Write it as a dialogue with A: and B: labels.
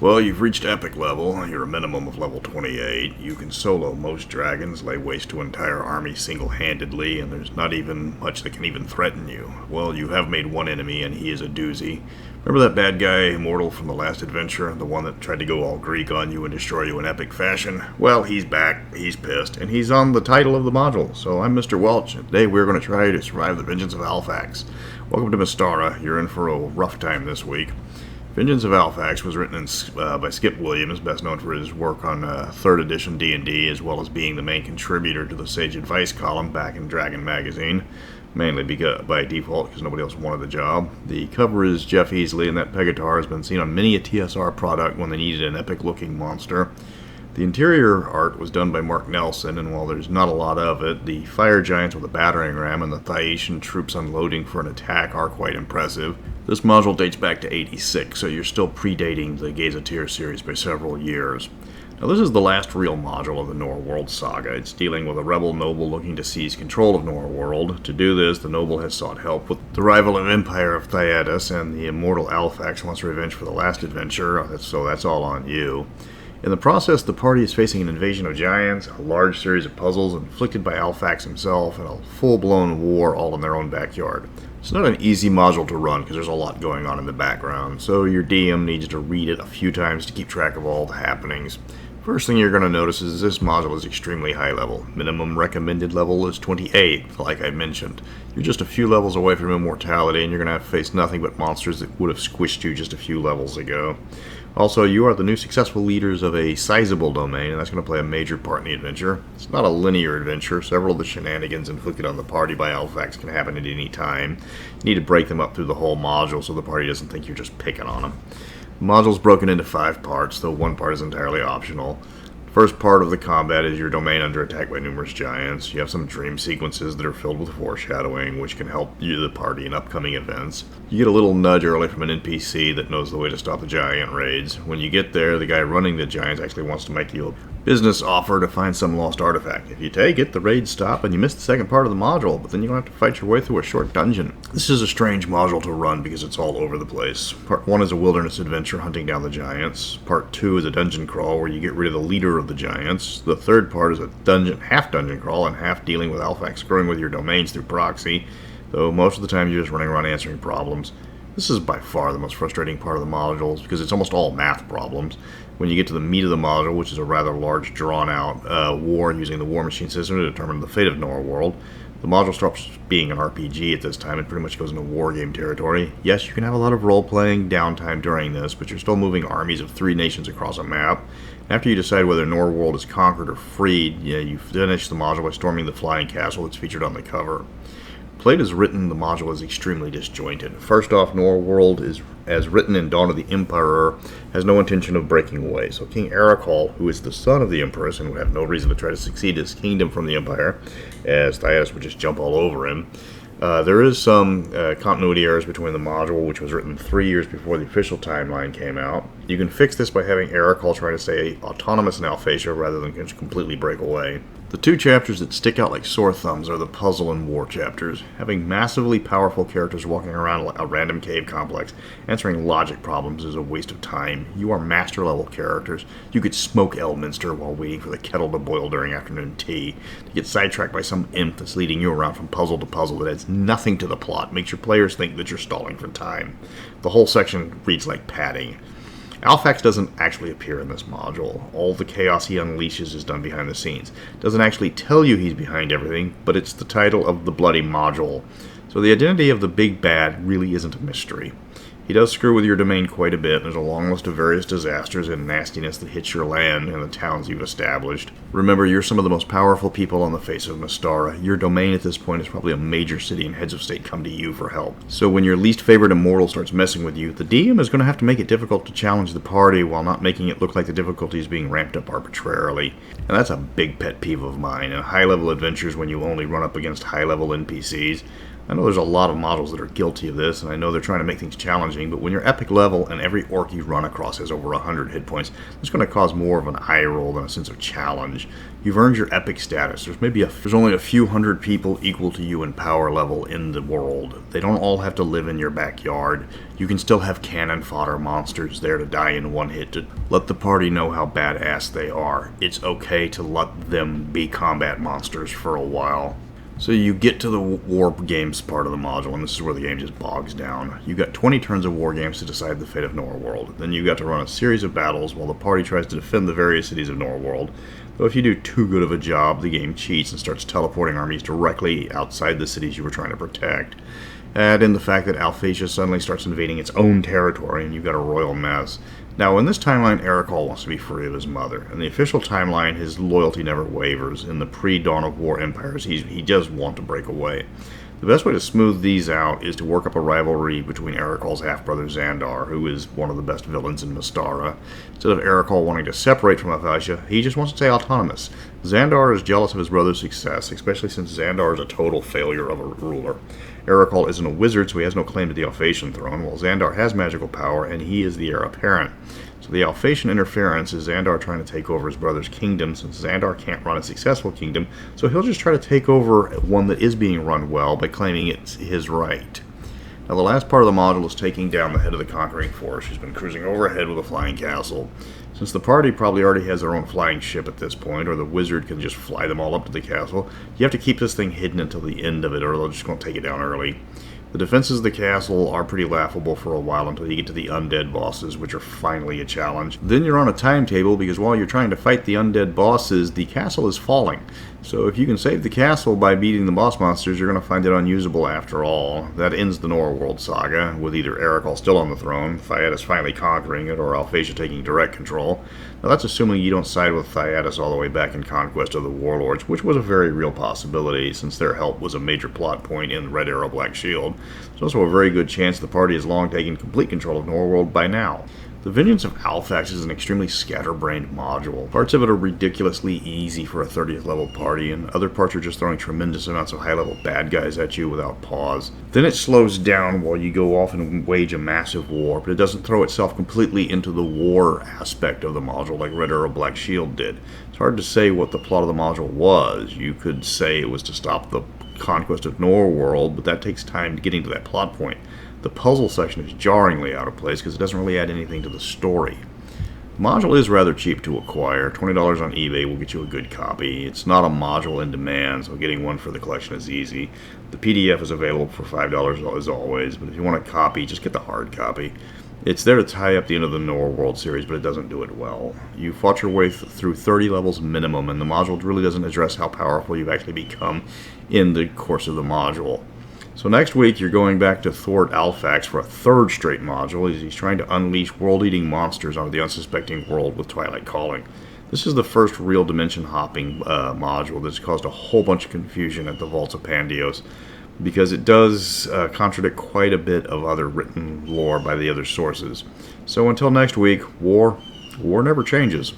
A: Well, you've reached epic level. You're a minimum of level 28. You can solo most dragons, lay waste to entire armies single-handedly, and there's not even much that can even threaten you. Well, you have made one enemy, and he is a doozy. Remember that bad guy, Immortal, from the last adventure? The one that tried to go all Greek on you and destroy you in epic fashion? Well, he's back, he's pissed, and he's on the title of the module. So I'm Mr. Welch, and today we're going to try to survive the vengeance of Alphaks. Welcome to Mystara. You're in for a rough time this week. Vengeance of Alphaks was written by Skip Williams, best known for his work on 3rd edition D&D, as well as being the main contributor to the Sage Advice column back in Dragon magazine, mainly by default because nobody else wanted the job. The cover is Jeff Easley, and that Pegatar has been seen on many a TSR product when they needed an epic-looking monster. The interior art was done by Mark Nelson, and while there's not a lot of it, the fire giants with a battering ram and the Thaetian troops unloading for an attack are quite impressive. This module dates back to '86, so you're still predating the Gazetteer series by several years. Now this is the last real module of the Norworld saga. It's dealing with a rebel noble looking to seize control of Norworld. To do this, the noble has sought help with the rival of Empire of Theatis, and the immortal Alphaks wants revenge for the last adventure, so that's all on you. In the process, the party is facing an invasion of giants, a large series of puzzles inflicted by Alphaks himself, and a full-blown war all in their own backyard. It's not an easy module to run because there's a lot going on in the background, so your DM needs to read it a few times to keep track of all the happenings. First thing you're going to notice is this module is extremely high level. Minimum recommended level is 28, like I mentioned. You're just a few levels away from immortality, and you're going to have to face nothing but monsters that would have squished you just a few levels ago. Also, you are the new successful leaders of a sizable domain, and that's going to play a major part in the adventure. It's not a linear adventure. Several of the shenanigans inflicted on the party by Alphaks can happen at any time. You need to break them up through the whole module so the party doesn't think you're just picking on them. The module's broken into 5 parts, though one part is entirely optional. First part of the combat is your domain under attack by numerous giants. You have some dream sequences that are filled with foreshadowing, which can help you, the party, in upcoming events. You get a little nudge early from an NPC that knows the way to stop the giant raids. When you get there, the guy running the giants actually wants to make you a business offer to find some lost artifact. If you take it, the raids stop and you miss the second part of the module, but then you don't have to fight your way through a short dungeon. This is a strange module to run because it's all over the place. Part 1 is a wilderness adventure hunting down the giants. Part 2 is a dungeon crawl where you get rid of the leader of the giants. The third part is a half dungeon crawl and half dealing with Alphaks screwing with your domains through proxy, though most of the time you're just running around answering problems. This is by far the most frustrating part of the modules because it's almost all math problems. When you get to the meat of the module, which is a rather large, drawn-out war using the war machine system to determine the fate of Norworld, the module stops being an RPG at this time and pretty much goes into wargame territory. Yes, you can have a lot of role-playing downtime during this, but you're still moving armies of 3 nations across a map. After you decide whether Norworld is conquered or freed, you finish the module by storming the flying castle that's featured on the cover. Played as written, the module is extremely disjointed. First off, Norworld is, as written in Dawn of the Emperor, has no intention of breaking away. So King Arachal, who is the son of the Empress and would have no reason to try to succeed his kingdom from the Empire, as Theatis would just jump all over him. There is some continuity errors between the module, which was written 3 years before the official timeline came out. You can fix this by having Arachal try to stay autonomous in Alphasia rather than just completely break away. The 2 chapters that stick out like sore thumbs are the puzzle and war chapters. Having massively powerful characters walking around a random cave complex, answering logic problems is a waste of time. You are master level characters. You could smoke Elminster while waiting for the kettle to boil during afternoon tea. To get sidetracked by some imp that's leading you around from puzzle to puzzle that adds nothing to the plot, makes your players think that you're stalling for time. The whole section reads like padding. Alphaks doesn't actually appear in this module. All the chaos he unleashes is done behind the scenes. Doesn't actually tell you he's behind everything, but it's the title of the bloody module. So the identity of the big bad really isn't a mystery. He does screw with your domain quite a bit. There's a long list of various disasters and nastiness that hits your land and the towns you've established. Remember, you're some of the most powerful people on the face of Mystara. Your domain at this point is probably a major city, and heads of state come to you for help. So when your least favorite immortal starts messing with you, the DM is going to have to make it difficult to challenge the party while not making it look like the difficulty is being ramped up arbitrarily. And that's a big pet peeve of mine. In high-level adventures, when you only run up against high-level NPCs, I know there's a lot of modules that are guilty of this, and I know they're trying to make things challenging, but when you're epic level and every orc you run across has over 100 hit points, it's going to cause more of an eye roll than a sense of challenge. You've earned your epic status. There's only a few hundred people equal to you in power level in the world. They don't all have to live in your backyard. You can still have cannon fodder monsters there to die in one hit to let the party know how badass they are. It's okay to let them be combat monsters for a while. So you get to the war games part of the module, and this is where the game just bogs down. You got 20 turns of war games to decide the fate of Norworld. Then you got to run a series of battles while the party tries to defend the various cities of Norworld. Though if you do too good of a job, the game cheats and starts teleporting armies directly outside the cities you were trying to protect. Add in the fact that Alphaks suddenly starts invading its own territory, and you've got a royal mess. Now, in this timeline, Erekal wants to be free of his mother. In the official timeline, his loyalty never wavers. In the pre-Dawn of War empires, he does want to break away. The best way to smooth these out is to work up a rivalry between Erekal's half-brother Xandar, who is one of the best villains in Mystara. Instead of Erekal wanting to separate from Alphaks, he just wants to stay autonomous. Xandar is jealous of his brother's success, especially since Xandar is a total failure of a ruler. Erekal isn't a wizard, so he has no claim to the Alphasian throne, while Xandar has magical power, and he is the heir apparent. So the Alphasian interference is Xandar trying to take over his brother's kingdom, since Xandar can't run a successful kingdom, so he'll just try to take over one that is being run well by claiming it's his right. Now the last part of the module is taking down the head of the conquering force, who's been cruising overhead with a flying castle. Since the party probably already has their own flying ship at this point, or the wizard can just fly them all up to the castle, you have to keep this thing hidden until the end of it, or they're just going to take it down early. The defenses of the castle are pretty laughable for a while until you get to the undead bosses, which are finally a challenge. Then you're on a timetable because while you're trying to fight the undead bosses, the castle is falling. So if you can save the castle by beating the boss monsters, you're going to find it unusable after all. That ends the Norworld saga, with either Erekal still on the throne, Thyatis finally conquering it, or Alphaks taking direct control. Now that's assuming you don't side with Thyatis all the way back in Conquest of the Warlords, which was a very real possibility, since their help was a major plot point in Red Arrow Black Shield. There's also a very good chance the party has long taken complete control of Norworld by now. The Vengeance of Alphaks is an extremely scatterbrained module. Parts of it are ridiculously easy for a 30th level party, and other parts are just throwing tremendous amounts of high level bad guys at you without pause. Then it slows down while you go off and wage a massive war, but it doesn't throw itself completely into the war aspect of the module like Red Arrow Black Shield did. It's hard to say what the plot of the module was. You could say it was to stop the conquest of Norworld, but that takes time getting to that plot point. The puzzle section is jarringly out of place because it doesn't really add anything to the story. The module is rather cheap to acquire. $20 on eBay will get you a good copy. It's not a module in demand, so getting one for the collection is easy. The PDF is available for $5 as always, but if you want a copy, just get the hard copy. It's there to tie up the end of the Norworld series, but it doesn't do it well. You fought your way through 30 levels minimum, and the module really doesn't address how powerful you've actually become in the course of the module. So next week, you're going back to thwart Alphaks for a third straight module as he's trying to unleash world-eating monsters onto the unsuspecting world with Twilight Calling. This is the first real dimension-hopping module that's caused a whole bunch of confusion at the Vaults of Pandios, because it does contradict quite a bit of other written lore by the other sources. So until next week, war never changes.